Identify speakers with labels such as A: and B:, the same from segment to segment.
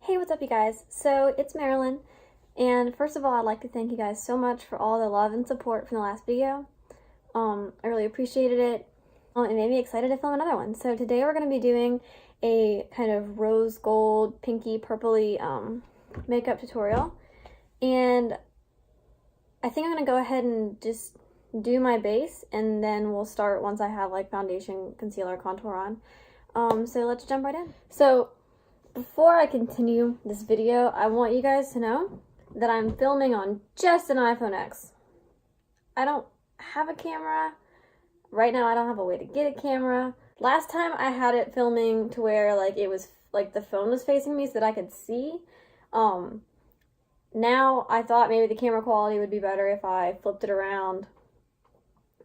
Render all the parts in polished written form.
A: Hey, what's up you guys? So it's Marilyn, and first of all I'd like to thank you guys so much for all the love and support from the last video. I really appreciated it. It made me excited to film another one. So today we're going to be doing a kind of rose gold, pinky, purpley makeup tutorial, and I think I'm going to go ahead and just do my base, and then we'll start once I have like foundation, concealer, contour on. So let's jump right in. So before I continue this video, I want you guys to know that I'm filming on just an iPhone X. I don't have a camera. Right now I don't have a way to get a camera. Last time I had it filming to where like it was like the phone was facing me so that I could see. Now I thought maybe the camera quality would be better if I flipped it around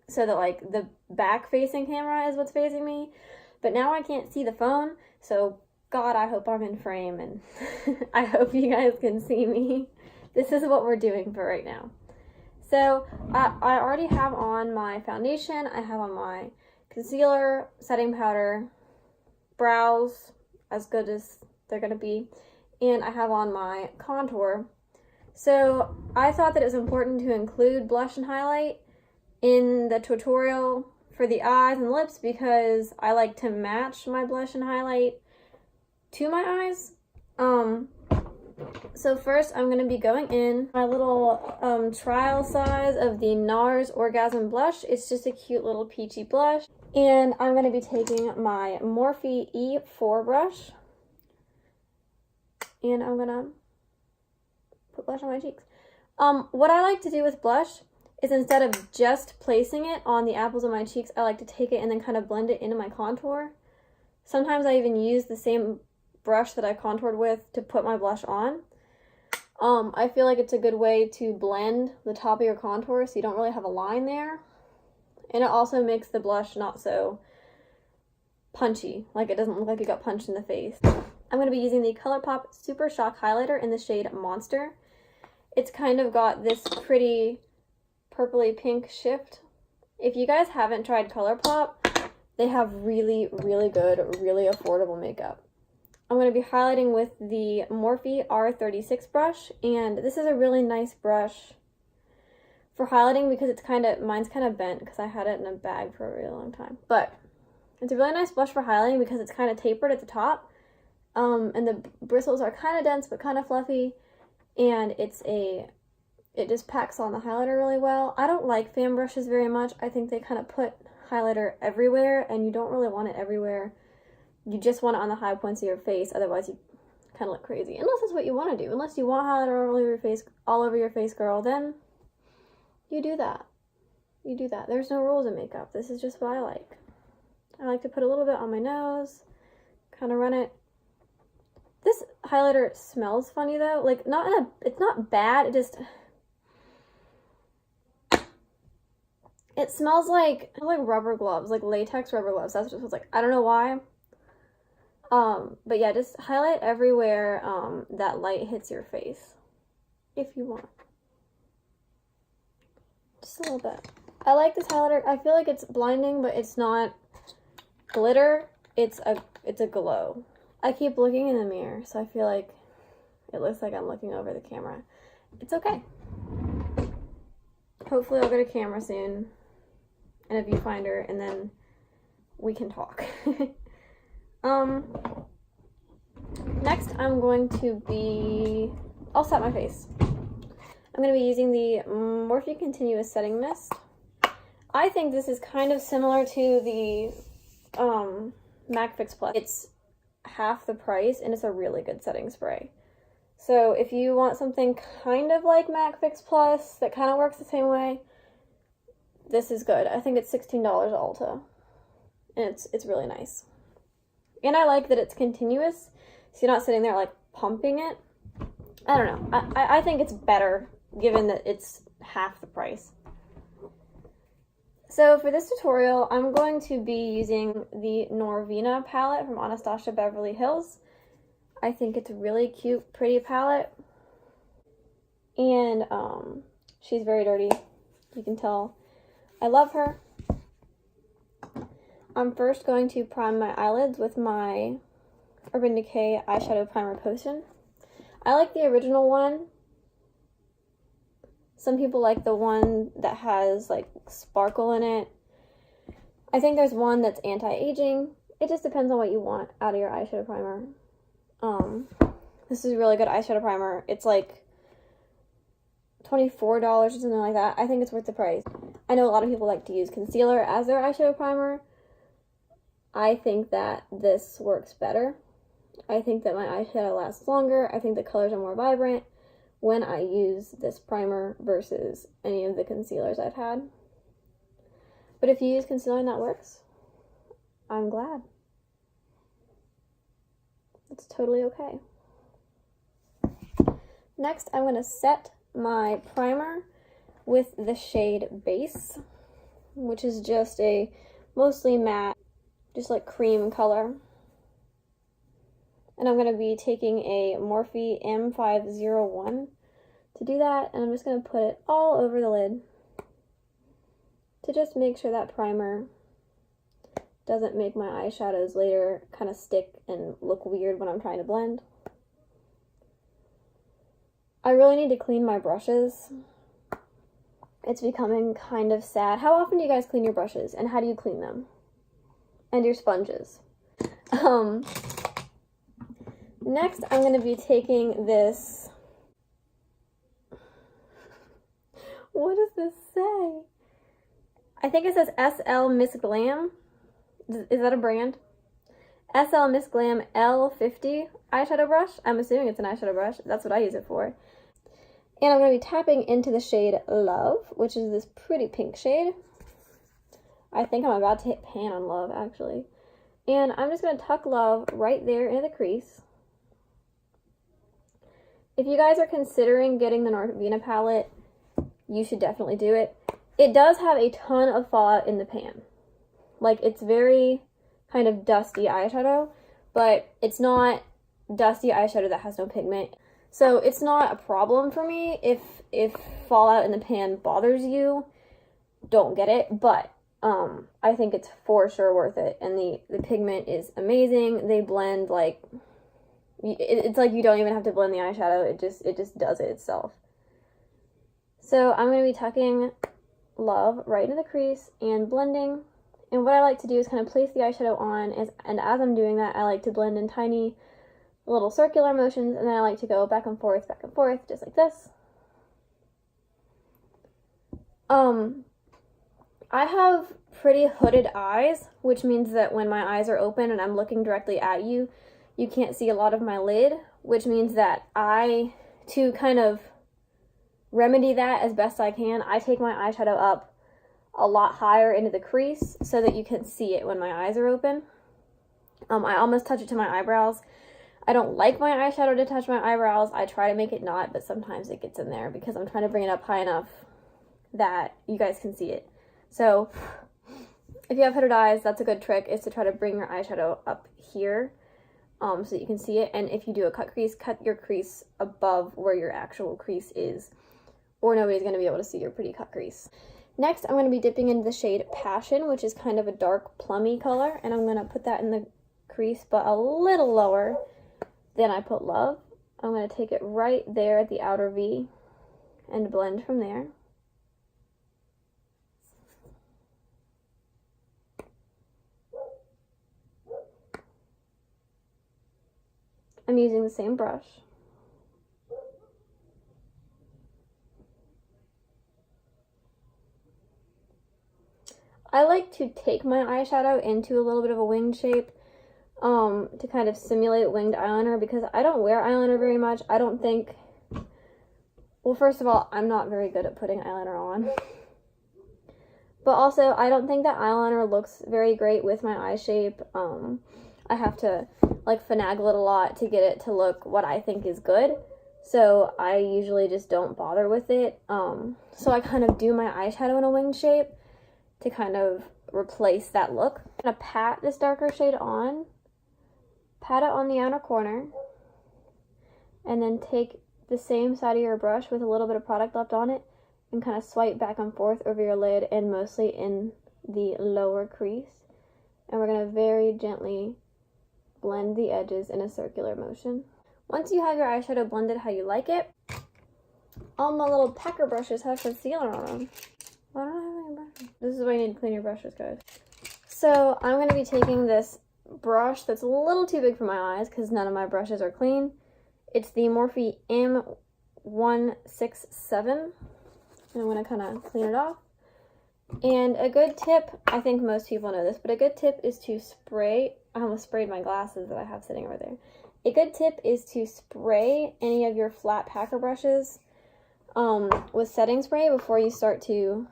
A: so that like the back facing camera is what's facing me. But now I can't see the phone, so God, I hope I'm in frame and I hope you guys can see me. This is what we're doing for right now. So I already have on my foundation, I have on my concealer, setting powder, brows, as good as they're gonna be, and I have on my contour. So I thought that it was important to include blush and highlight in the tutorial for the eyes and lips because I like to match my blush and highlight to my eyes. So first I'm going to be going in my little trial size of the Nars Orgasm blush. It's just a cute little peachy blush. And I'm going to be taking my Morphe E4 brush. And I'm going to put blush on my cheeks. What I like to do with blush is instead of just placing it on the apples of my cheeks, I like to take it and then kind of blend it into my contour. Sometimes I even use the same brush that I contoured with to put my blush on. I feel like it's a good way to blend the top of your contour so you don't really have a line there. And it also makes the blush not so punchy, like it doesn't look like you got punched in the face. I'm going to be using the Colourpop Super Shock Highlighter in the shade Monster. It's kind of got this pretty purpley pink shift. If you guys haven't tried Colourpop, they have really, really good, really affordable makeup. I'm going to be highlighting with the Morphe R36 brush, and this is a really nice brush for highlighting because it's mine's kind of bent because I had it in a bag for a really long time. But it's a really nice blush for highlighting because it's kind of tapered at the top, and the bristles are kind of dense but kind of fluffy, and it just packs on the highlighter really well. I don't like fan brushes very much. I think they kind of put highlighter everywhere, and you don't really want it everywhere. You just want it on the high points of your face, otherwise you kind of look crazy. Unless that's what you want to do. Unless you want highlighter all over your face, girl, then you do that. You do that. There's no rules in makeup. This is just what I like. I like to put a little bit on my nose, kind of run it. This highlighter smells funny though. Like, it's not bad, it smells like rubber gloves, like latex rubber gloves. That's just like, I don't know why. But yeah, just highlight everywhere that light hits your face, if you want. Just a little bit. I like this highlighter. I feel like it's blinding, but it's not glitter. It's a glow. I keep looking in the mirror, so I feel like it looks like I'm looking over the camera. It's okay. Hopefully I'll get a camera soon and a viewfinder, and then we can talk. Next I'll set my face. I'm going to be using the Morphe Continuous Setting Mist. I think this is kind of similar to the MAC Fix Plus. It's half the price and it's a really good setting spray. So if you want something kind of like MAC Fix Plus that kind of works the same way, this is good. I think it's $16 at Ulta, and it's really nice. And I like that it's continuous, so you're not sitting there like pumping it. I don't know. I think it's better given that it's half the price. So for this tutorial, I'm going to be using the Norvina palette from Anastasia Beverly Hills. I think it's a really cute, pretty palette. And she's very dirty. You can tell I love her. I'm first going to prime my eyelids with my Urban Decay Eyeshadow Primer Potion. I like the original one. Some people like the one that has like sparkle in it. I think there's one that's anti-aging. It just depends on what you want out of your eyeshadow primer. This is a really good eyeshadow primer. It's like $24 or something like that. I think it's worth the price. I know a lot of people like to use concealer as their eyeshadow primer. I think that this works better. I think that my eyeshadow lasts longer. I think the colors are more vibrant when I use this primer versus any of the concealers I've had. But if you use concealer and that works, I'm glad. It's totally okay. Next, I'm going to set my primer with the shade Beige, which is just a mostly matte, just like cream color. And I'm going to be taking a Morphe M501 to do that, and I'm just going to put it all over the lid to just make sure that primer doesn't make my eyeshadows later kind of stick and look weird when I'm trying to blend. I really need to clean my brushes. It's becoming kind of sad. How often do you guys clean your brushes, and how do you clean them? And your sponges. Next, I'm going to be taking this. What does this say? I think it says SL Miss Glam. Is that a brand? SL Miss Glam L50 eyeshadow brush. I'm assuming it's an eyeshadow brush. That's what I use it for. And I'm going to be tapping into the shade Love, which is this pretty pink shade. I think I'm about to hit pan on Love, actually. And I'm just going to tuck Love right there into the crease. If you guys are considering getting the Norvina palette, you should definitely do it. It does have a ton of fallout in the pan. Like, it's very kind of dusty eyeshadow, but it's not dusty eyeshadow that has no pigment. So it's not a problem for me. If fallout in the pan bothers you, don't get it. But I think it's for sure worth it. And the pigment is amazing. They blend like, it's like you don't even have to blend the eyeshadow. It just does it itself. So I'm going to be tucking Love right into the crease and blending. And what I like to do is kind of place the eyeshadow on, and as I'm doing that, I like to blend in tiny little circular motions, and then I like to go back and forth, just like this. I have pretty hooded eyes, which means that when my eyes are open and I'm looking directly at you, you can't see a lot of my lid, which means that to kind of remedy that as best I can, I take my eyeshadow up a lot higher into the crease so that you can see it when my eyes are open. I almost touch it to my eyebrows. I don't like my eyeshadow to touch my eyebrows. I try to make it not, but sometimes it gets in there because I'm trying to bring it up high enough that you guys can see it. So if you have hooded eyes, that's a good trick, is to try to bring your eyeshadow up here so that you can see it. And if you do a cut crease, cut your crease above where your actual crease is, or nobody's going to be able to see your pretty cut crease. Next, I'm going to be dipping into the shade Passion, which is kind of a dark plummy color, and I'm going to put that in the crease, but a little lower than I put Love. I'm going to take it right there at the outer V and blend from there. I'm using the same brush. I like to take my eyeshadow into a little bit of a winged shape to kind of simulate winged eyeliner, because I don't wear eyeliner very much. I don't think, well, first of all, I'm not very good at putting eyeliner on. But also, I don't think that eyeliner looks very great with my eye shape. I have to like finagle it a lot to get it to look what I think is good. So I usually just don't bother with it. So I kind of do my eyeshadow in a winged shape to kind of replace that look. I'm going to pat this darker shade on, pat it on the outer corner, and then take the same side of your brush with a little bit of product left on it and kind of swipe back and forth over your lid and mostly in the lower crease. And we're going to very gently blend the edges in a circular motion. Once you have your eyeshadow blended how you like it, all my little packer brushes have concealer on them. Why don't I have any brushes? This is why you need to clean your brushes, guys. So I'm going to be taking this brush that's a little too big for my eyes because none of my brushes are clean. It's the Morphe M167. And I'm going to kind of clean it off. And a good tip, I think most people know this, but a good tip is to spray. I almost sprayed my glasses that I have sitting over there. A good tip is to spray any of your flat packer brushes with setting spray before you start to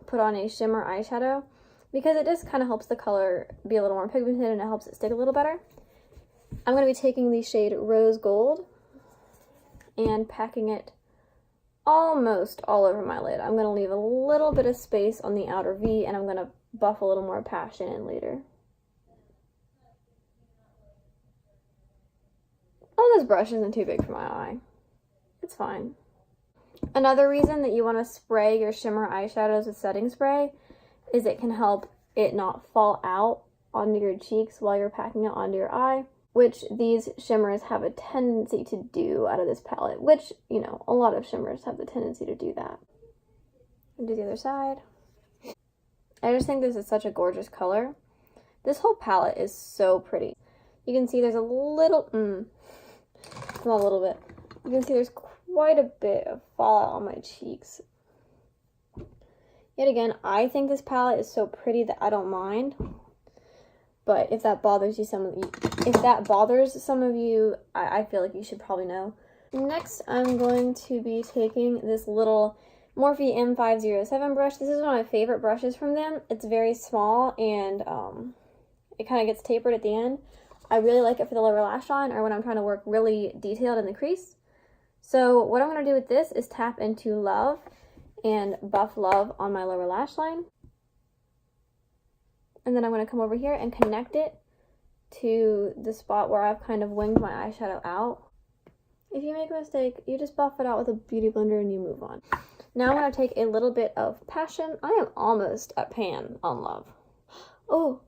A: put on a shimmer eyeshadow, because it just kind of helps the color be a little more pigmented and it helps it stick a little better. I'm going to be taking the shade Rose Gold and packing it almost all over my lid. I'm going to leave a little bit of space on the outer V, and I'm going to buff a little more passion in later. Oh, this brush isn't too big for my eye. It's fine. Another reason that you want to spray your shimmer eyeshadows with setting spray is it can help it not fall out onto your cheeks while you're packing it onto your eye, which these shimmers have a tendency to do out of this palette, which, you know, a lot of shimmers have the tendency to do that. And do the other side. I just think this is such a gorgeous color. This whole palette is so pretty. You can see there's a little, not a little bit. You can see there's quite a bit of fallout on my cheeks. Yet again, I think this palette is so pretty that I don't mind. But if that bothers you, bothers some of you, I feel like you should probably know. Next, I'm going to be taking this little Morphe M507 brush. This is one of my favorite brushes from them. It's very small and it kind of gets tapered at the end. I really like it for the lower lash line or when I'm trying to work really detailed in the crease. So what I'm going to do with this is tap into Love and buff Love on my lower lash line. And then I'm going to come over here and connect it to the spot where I've kind of winged my eyeshadow out. If you make a mistake, you just buff it out with a beauty blender and you move on. Now I'm going to take a little bit of Passion. I am almost at Pan on Love. Oh,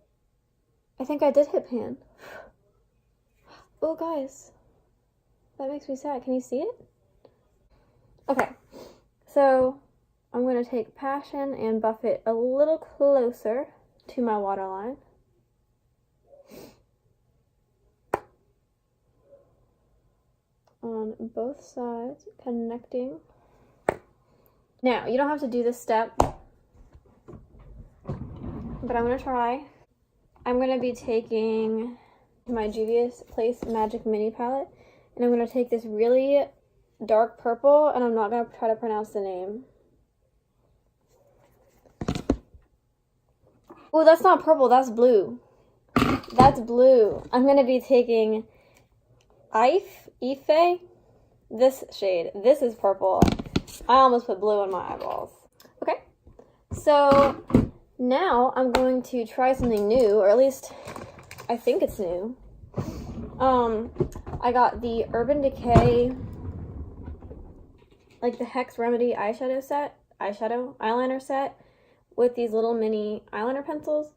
A: I think I did hit Pan. Oh, guys. That makes me sad. Can you see it? Okay. So I'm going to take Passion and buff it a little closer to my waterline. On both sides, connecting. Now, you don't have to do this step, but I'm going to try. I'm going to be taking my Juvia Place Magic Mini Palette, and I'm going to take this really dark purple, and I'm not going to try to pronounce the name. Oh, that's not purple, that's blue. That's blue. I'm going to be taking Ife, this shade. This is purple. I almost put blue on my eyeballs. Okay, so now I'm going to try something new, or at least I think it's new. I got the Urban Decay, like the Hex Remedy eyeliner set with these little mini eyeliner pencils.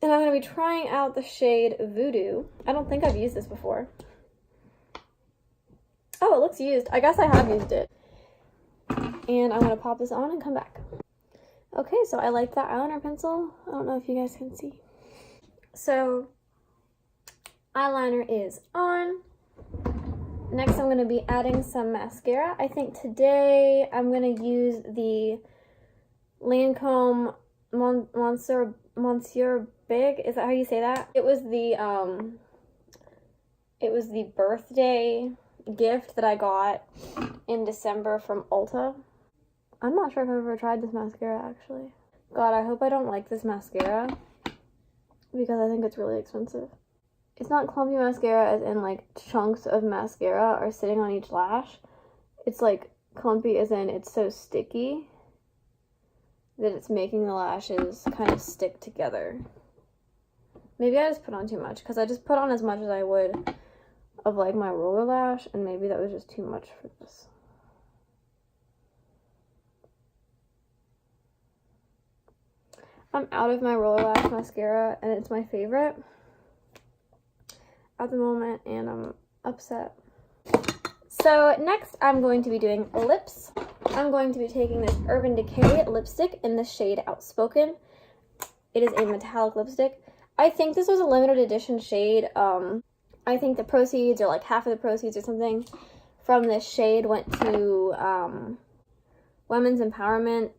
A: And I'm going to be trying out the shade Voodoo. I don't think I've used this before. Oh, it looks used. I guess I have used it. And I'm going to pop this on and come back. Okay, so I like that eyeliner pencil. I don't know if you guys can see. So, eyeliner is on. Next, I'm going to be adding some mascara. I think today I'm going to use the Lancôme Monsieur Big. Is that how you say that? It was the birthday gift that I got in December from Ulta. I'm not sure if I've ever tried this mascara, actually. God, I hope I don't like this mascara because I think it's really expensive. It's not clumpy mascara as in like chunks of mascara are sitting on each lash. It's like clumpy as in it's so sticky that it's making the lashes kind of stick together. Maybe I just put on too much because I just put on as much as I would of like my roller lash, and maybe that was just too much for this. I'm out of my roller lash mascara, and it's my favorite at the moment, and I'm upset. So next I'm going to be doing lips. I'm going to be taking this Urban Decay lipstick in the shade Outspoken. It is a metallic lipstick. I think this was a limited edition shade. I think the proceeds, or like half of the proceeds or something, from this shade went to women's empowerment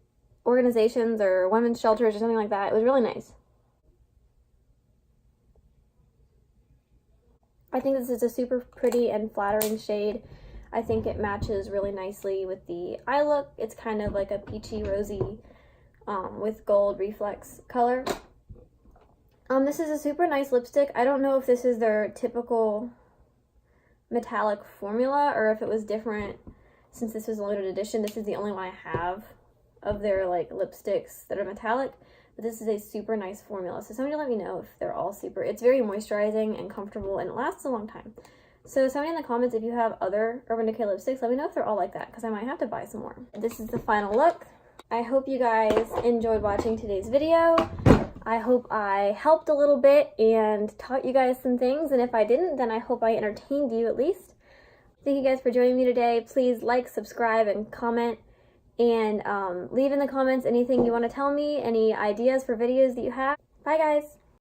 A: organizations or women's shelters or something like that. It was really nice. I think this is a super pretty and flattering shade. I think it matches really nicely with the eye look. It's kind of like a peachy rosy with gold reflex color. This is a super nice lipstick. I don't know if this is their typical metallic formula or if it was different since this was a limited edition. This is the only one I have of their like lipsticks that are metallic. But this is a super nice formula. So somebody let me know if they're all super. It's very moisturizing and comfortable and it lasts a long time. So somebody in the comments, if you have other Urban Decay lipsticks, let me know if they're all like that because I might have to buy some more. This is the final look. I hope you guys enjoyed watching today's video. I hope I helped a little bit and taught you guys some things. And if I didn't, then I hope I entertained you at least. Thank you guys for joining me today. Please like, subscribe, and comment. And leave in the comments anything you want to tell me, any ideas for videos that you have. Bye, guys.